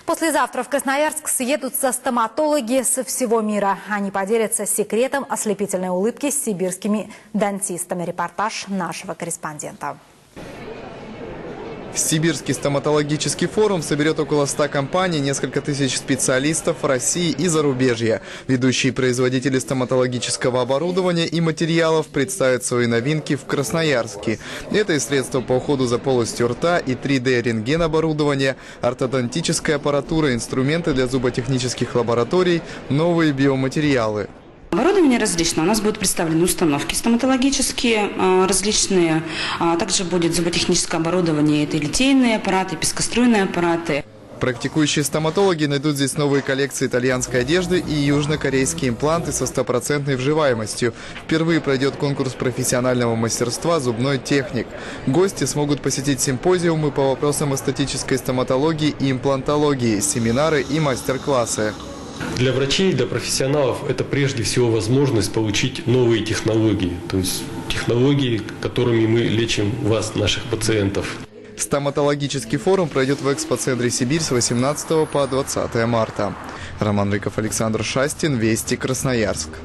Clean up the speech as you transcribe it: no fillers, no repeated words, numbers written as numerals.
Послезавтра в Красноярск съедутся стоматологи со всего мира. Они поделятся секретом ослепительной улыбки с сибирскими дантистами. Репортаж нашего корреспондента. Сибирский стоматологический форум соберет около 100 компаний, несколько тысяч специалистов России и зарубежья. Ведущие производители стоматологического оборудования и материалов представят свои новинки в Красноярске. Это и средства по уходу за полостью рта, и 3D-рентген-оборудование, ортодонтическая аппаратура, инструменты для зуботехнических лабораторий, новые биоматериалы. Оборудование различное. У нас будут представлены установки стоматологические различные. Также будет зуботехническое оборудование. Это литейные аппараты, пескоструйные аппараты. Практикующие стоматологи найдут здесь новые коллекции итальянской одежды и южнокорейские импланты со 100% вживаемостью. Впервые пройдет конкурс профессионального мастерства «Зубной техник». Гости смогут посетить симпозиумы по вопросам эстетической стоматологии и имплантологии, семинары и мастер-классы. Для врачей, для профессионалов это прежде всего возможность получить новые технологии, то есть технологии, которыми мы лечим вас, наших пациентов. Стоматологический форум пройдет в экспоцентре «Сибирь» с 18 по 20 марта. Роман Рыков, Александр Шастин, Вести, Красноярск.